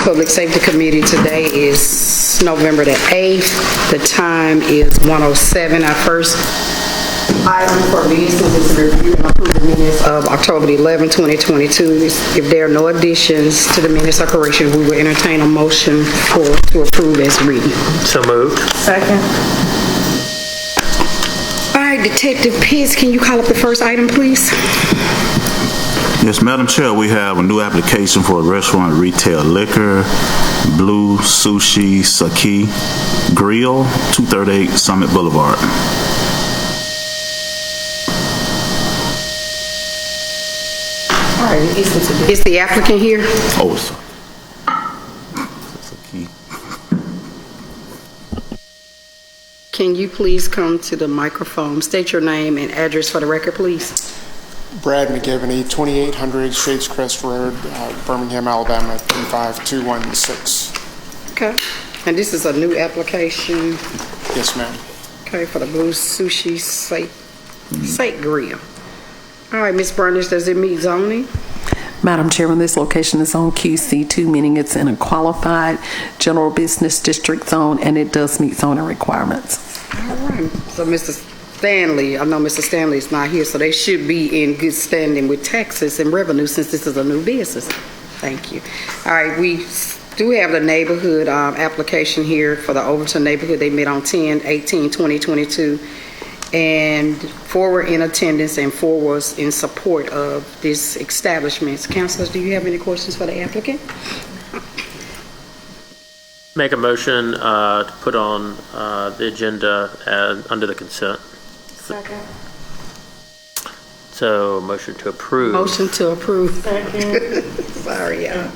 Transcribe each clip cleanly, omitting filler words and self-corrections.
Public Safety Committee. Today is November the 8th. The time is 1:07. Our first item for business is to review and approve the minutes of October the 11th, 2022. If there are no additions to the minutes or corrections, we will entertain a motion to approve as written. So moved. Second. All right, Detective Pitts, can you call up the first item, please? Yes, Madam Chair, we have a new application for a restaurant retail liquor, Blue Sushi Saki Grill, 238 Summit Boulevard. All right, is the applicant here? Oh, Saki. Can you please come to the microphone, state your name and address for the record, please? Brad McGivney, 2800 Shades Crest Road, Birmingham, Alabama, 35216. Okay. And this is a new application, Yes, ma'am. okay, for the Blue Sushi Sake Grill. All right, Ms. Burnish, does it meet zoning? Madam Chairman, this location is on QC2, meaning it's in a qualified general business district zone, and it does meet zoning requirements. All right. So Mr. Stanley, I know Mr. Stanley is not here, so they should be in good standing with taxes and revenue since this is a new business. Thank you. All right, we do have the neighborhood application here for the Overton neighborhood. They met on 10/18/2022, and 4 were in attendance and 4 was in support of this establishment. Councilors, do you have any questions for the applicant? Make a motion to put on the agenda under the consent. Second. So motion to approve. Motion to approve. Sorry, y'all.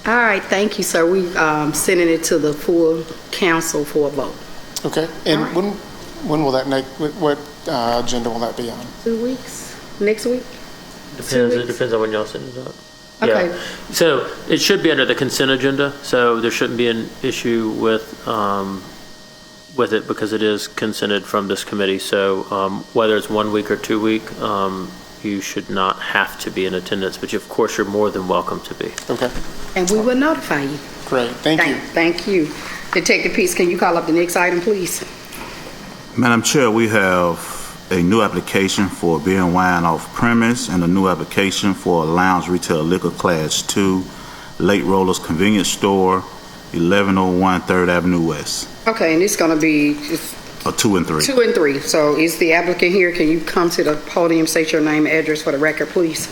All right, thank you, sir. We sending it to the full council for a vote. Okay, and when will that what agenda will that be on? 2 weeks? Next week? Depends. It depends on when y'all send it up. Okay. Yeah. So it should be under the consent agenda. So there shouldn't be an issue with it because it is consented from this committee. So whether it's 1 week or 2 week, you should not have to be in attendance, but of course you're more than welcome to be. Okay, And we will notify you. great, thank you. Thank you. Detective Peace, can you call up the next item, please? Madam Chair, we have a new application for beer and wine off premise and a new application for a lounge retail liquor class 2, Late Rollers Convenience Store, 1101 3rd Avenue West. Okay, and it's going to be 2 and 3. 2 and 3. So is the applicant here? Can you come to the podium, state your name and address for the record, please?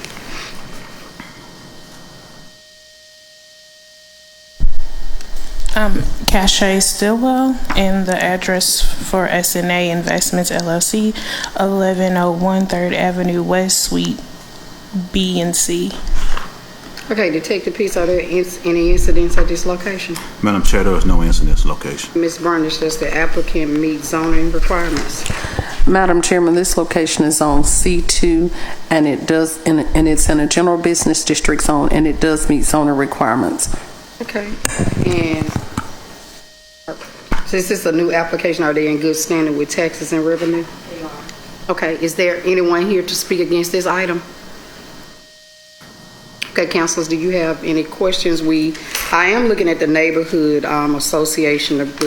Cache Stillwell, and the address for SNA Investments LLC, 1101 3rd Avenue West, Suite B and C. Okay, Detective Peace, are there any incidents at this location? Madam Chair, there is no incidents location. Ms. Burnish, does the applicant meet zoning requirements? Madam Chairman, this location is on C2, and it's in a general business district zone, and it does meet zoning requirements. Okay, and since this is a new application, are they in good standing with taxes and revenue? They are. Okay, is there anyone here to speak against this item? Okay, councilors, do you have any questions? I am looking at the neighborhood association of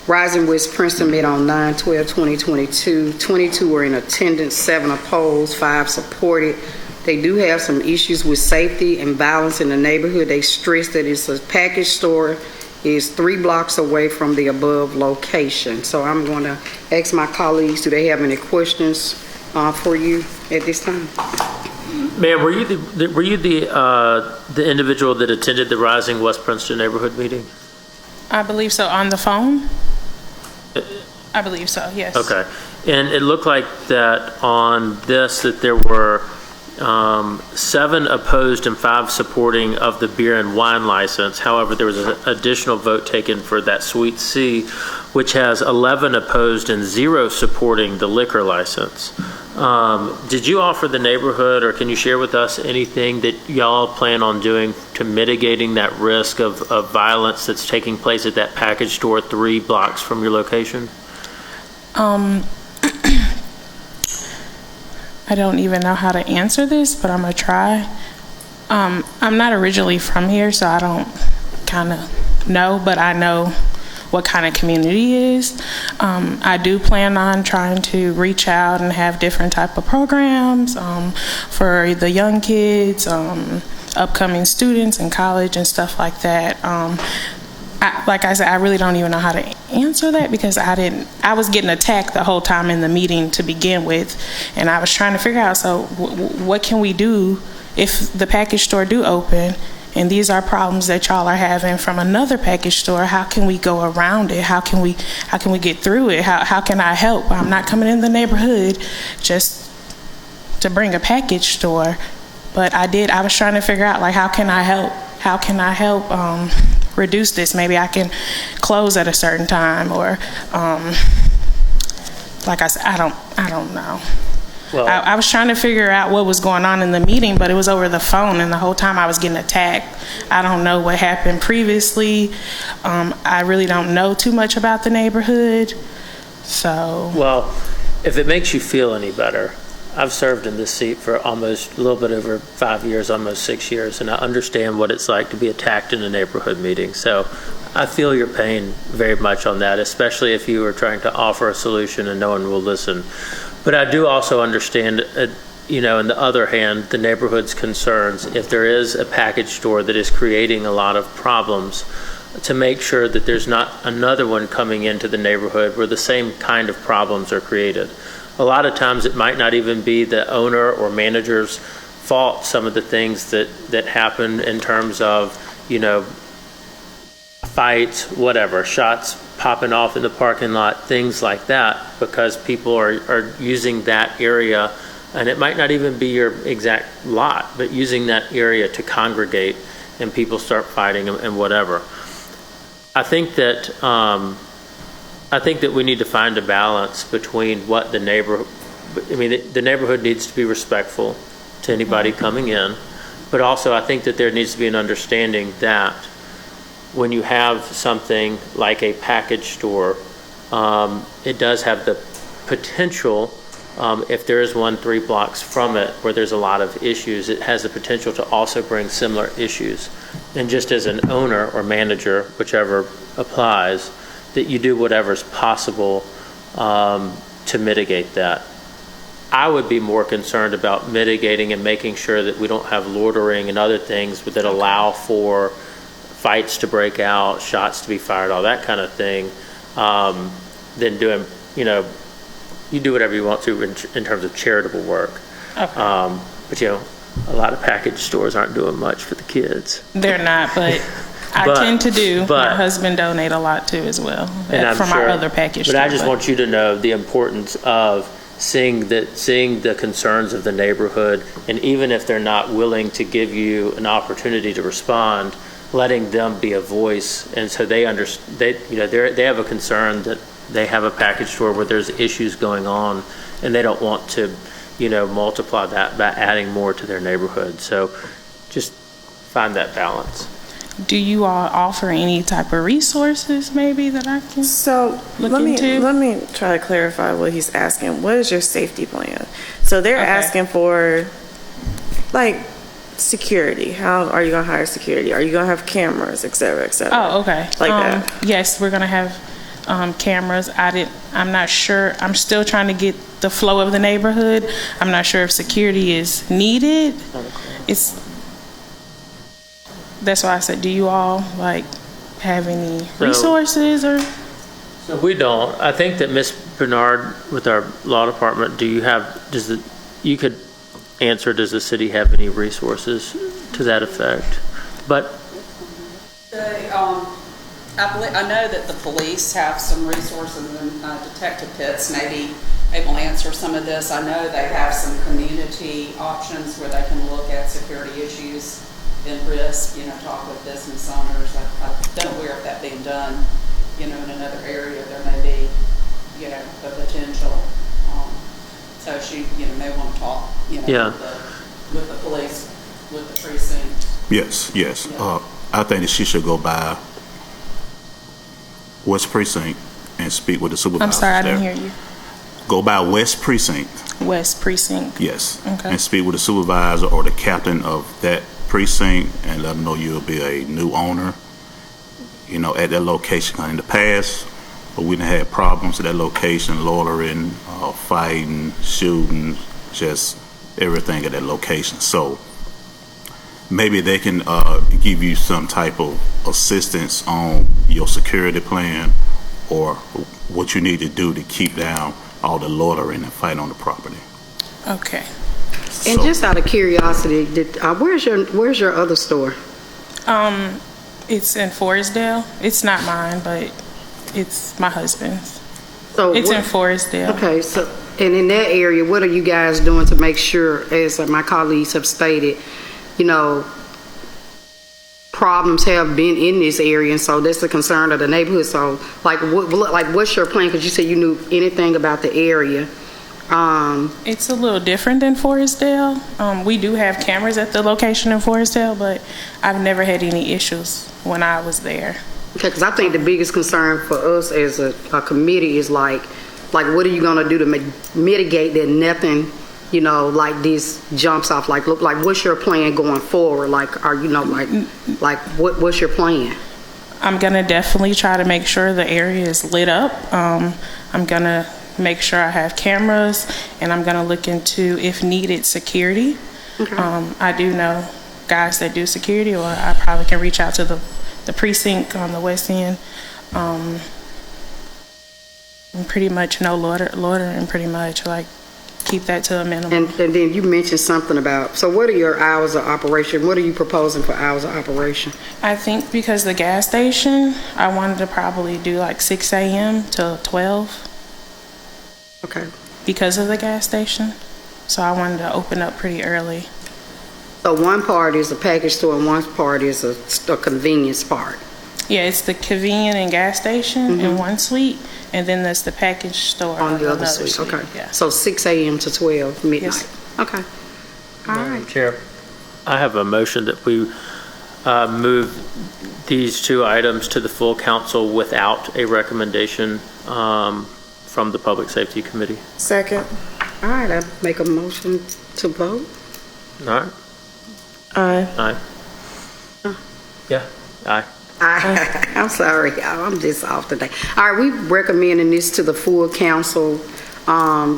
Rising West Princeton met on 9/12/2022. 22 were in attendance, 7 opposed, 5 supported. They do have some issues with safety and violence in the neighborhood. They stress that it's a package store, is 3 blocks away from the above location. So I'm going to ask my colleagues, do they have any questions for you at this time? Ma'am, were you the individual that attended the Rising West Princeton neighborhood meeting? I believe so. On the phone? I believe so, yes. Okay. And it looked like that on this that there were 7 opposed and 5 supporting of the beer and wine license. However, there was an additional vote taken for that Suite C, which has 11 opposed and 0 supporting the liquor license. Did you offer the neighborhood, or can you share with us anything that y'all plan on doing to mitigating that risk of violence that's taking place at that package store 3 blocks from your location? I don't even know how to answer this, but I'm gonna try. I'm not originally from here, so I don't kind of know, but I know what kind of community it is. I do plan on trying to reach out and have different type of programs for the young kids, upcoming students in college and stuff like that. Like I said, I really don't even know how to answer that because I was getting attacked the whole time in the meeting to begin with, and I was trying to figure out, so what can we do if the package store do open and these are problems that y'all are having from another package store? How can we go around it? How can we get through it? How can I help? I'm not coming in the neighborhood just to bring a package store, but I was trying to figure out, like, how can I help? How can I help reduce this? Maybe I can close at a certain time, or like I said, I don't know. Well, I was trying to figure out what was going on in the meeting, but it was over the phone, and the whole time I was getting attacked. I don't know what happened previously. I really don't know too much about the neighborhood, so. well, if it makes you feel any better, I've served in this seat for almost a little bit over 5 years, almost 6 years, and I understand what it's like to be attacked in a neighborhood meeting. So I feel your pain very much on that, especially if you are trying to offer a solution and no one will listen. But I do also understand, on the other hand, the neighborhood's concerns. If there is a package store that is creating a lot of problems, to make sure that there's not another one coming into the neighborhood where the same kind of problems are created. A lot of times it might not even be the owner or manager's fault, some of the things that happen in terms of, fights, whatever, shots popping off in the parking lot, things like that, because people are using that area, and it might not even be your exact lot, but using that area to congregate, and people start fighting and whatever. I think that we need to find a balance between what the neighborhood needs to be respectful to anybody coming in, but also I think that there needs to be an understanding that when you have something like a package store, it does have the potential, if there is one 3 blocks from it where there's a lot of issues, it has the potential to also bring similar issues. And just as an owner or manager, whichever applies, that you do whatever's possible to mitigate that. I would be more concerned about mitigating and making sure that we don't have loitering and other things that allow for fights to break out, shots to be fired, all that kind of thing, than doing, you do whatever you want to in terms of charitable work. Okay. But, a lot of package stores aren't doing much for the kids. They're not, but I tend to do. My husband donate a lot too as well from our other package But store. I just want you to know the importance of seeing the concerns of the neighborhood, and even if they're not willing to give you an opportunity to respond, letting them be a voice, and so they understand. They have a concern that they have a package store where there's issues going on, and they don't want to, multiply that by adding more to their neighborhood. So, just find that balance. Do you all offer any type of resources maybe that I can So look let into? me try to clarify what he's asking. What is your safety plan? So they're asking for, like, security. How are you gonna hire security? Are you gonna have cameras, et cetera, et cetera? Oh, okay. Like that. Yes, we're gonna have cameras. I'm not sure. I'm still trying to get the flow of the neighborhood. I'm not sure if security is needed. That's why I said, do you all have any resources or? So we don't. I think that Ms. Bernard with our law department, you could answer, does the city have any resources to that effect? But I know that the police have some resources, and Detective Pitts maybe able to answer some of this. I know they have some community options where they can look at security issues and risk, talk with business owners. I'm not aware of that being done, in another area. There may be, the potential. So she, may want to talk, with the police, with the precinct. Yes. Yeah. I think that she should go by West Precinct and speak with the supervisor. I'm sorry, I didn't hear you. Go by West Precinct. West Precinct. Yes. Okay. And speak with the supervisor or the captain of that precinct and let them know you'll be a new owner at that location. In the past, we done had problems at that location, loitering, fighting, shooting, just everything at that location. So maybe they can give you some type of assistance on your security plan or what you need to do to keep down all the loitering and fighting on the property. Okay. And So- just out of curiosity, where's your other store? It's in Forestdale. It's not mine, but it's my husband's. So It's in what- Forestdale. Okay, so, and in that area, what are you guys doing to make sure, as my colleagues have stated, problems have been in this area, and so that's the concern of the neighborhood. So, what's your plan? Because you said you knew anything about the area. It's a little different than Forestdale. We do have cameras at the location in Forestdale, but I've never had any issues when I was there. Okay, because I think the biggest concern for us as a committee is like what are you going to do to mitigate that nothing, like this jumps off? Like what's your plan going forward? Like, are what's your plan? I'm going to definitely try to make sure the area is lit up. I'm going to make sure I have cameras, and I'm going to look into, if needed, security. Okay. I do know guys that do security, or I probably can reach out to the precinct on the west end. And pretty much no loitering, pretty much, like, keep that to a minimum. And then you mentioned something about, so what are your hours of operation? What are you proposing for hours of operation? I think because the gas station, I wanted to probably do like 6 a.m. to 12 Okay. because of the gas station. So I wanted to open up pretty early. So one part is a package store and one part is a convenience part. Yeah, it's the convenience and gas station in one suite, and then there's the package store On the other another suite, okay. Yeah. So 6 a.m. to 12 midnight. Yes. Okay. All right. Chair, I have a motion that we move these two items to the full council without a recommendation from the Public Safety Committee. Second. All right, I make a motion to vote. All right? Aye. Aye. Yeah, aye. I'm sorry, y'all. I'm just off today. All right, we recommending this to the full council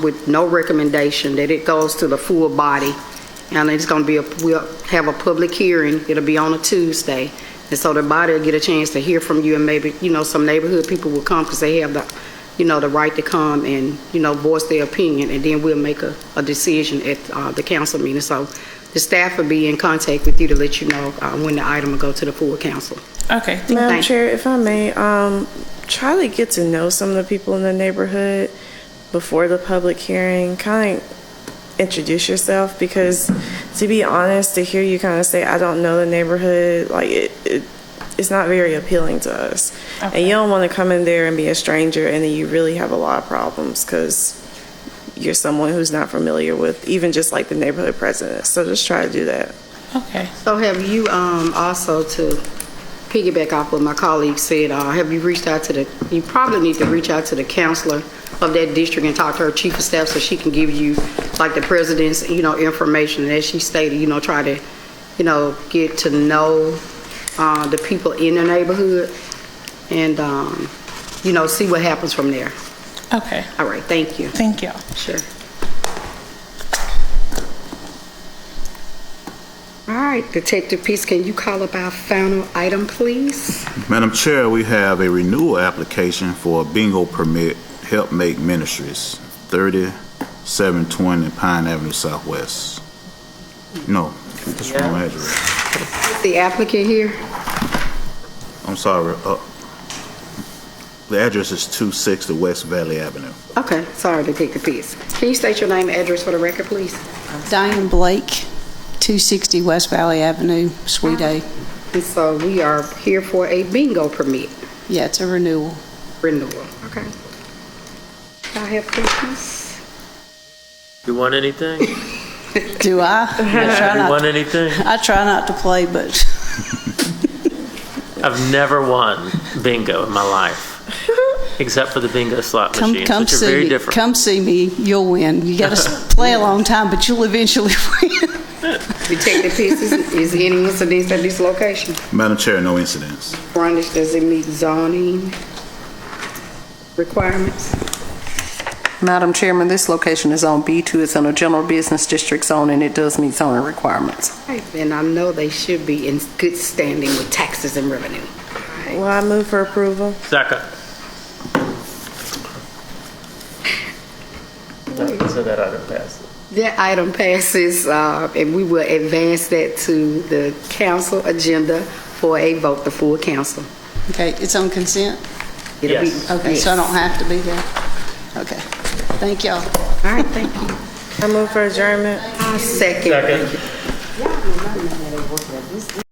with no recommendation, that it goes to the full body. And it's going to be, we'll have a public hearing. It'll be on a Tuesday. And so the body will get a chance to hear from you, and maybe, some neighborhood people will come because they have the, the right to come and, voice their opinion. And then we'll make a decision at the council meeting. So the staff will be in contact with you to let you know when the item will go to the full council. Okay. Madam Thank- Chair, if I may, try to get to know some of the people in the neighborhood before the public hearing. Kind of introduce yourself, because to be honest, to hear you kind of say, I don't know the neighborhood, like it's not very appealing to us. Okay. And you don't want to come in there and be a stranger and then you really have a lot of problems because you're someone who's not familiar with even just like the neighborhood president. So just try to do that. Okay. So have you also, to piggyback off what my colleague said, have you reached out to you probably need to reach out to the counselor of that district and talk to her chief of staff so she can give you like the president's, information. And as she stated, try to, get to know the people in the neighborhood and, see what happens from there. Okay. All right, thank you. Thank you. Sure. All right, Detective Peace, can you call up our final item, please? Madam Chair, we have a renewal application for a bingo permit, Help Make Ministries, 3720 Pine Avenue Southwest. No, that's the wrong address. The applicant here? I'm sorry. The address is 260 West Valley Avenue. Okay, sorry, Detective Peace. Can you state your name and address for the record, please? Diane Blake, 260 West Valley Avenue, Suite A. And so we are here for a bingo permit Yeah, it's a renewal. renewal. Okay. I have questions? You want anything? Do I? I try You not want to, anything? I try not to play, but I've never won bingo in my life, except for the bingo slot come machines, which are see very me. different. Come see me. You'll win. You got to play a long time, but you'll eventually win. Detective Pierce, is there any incidents at this location? Madam Chair, no incidents. Frontage, does it meet zoning requirements? Madam Chairman, this location is on B2. It's in a general business district zone, and it does meet zoning requirements. Right, then I know they should be in good standing with taxes and revenue. Well, I move for approval. Second. So that item passes. That item passes, and we will advance that to the council agenda for a vote, the full council. Okay, it's on consent? It'll be- Yes. Okay, so I don't have to be there? Okay, thank y'all. All right, thank you. I move for adjournment. Second. Second.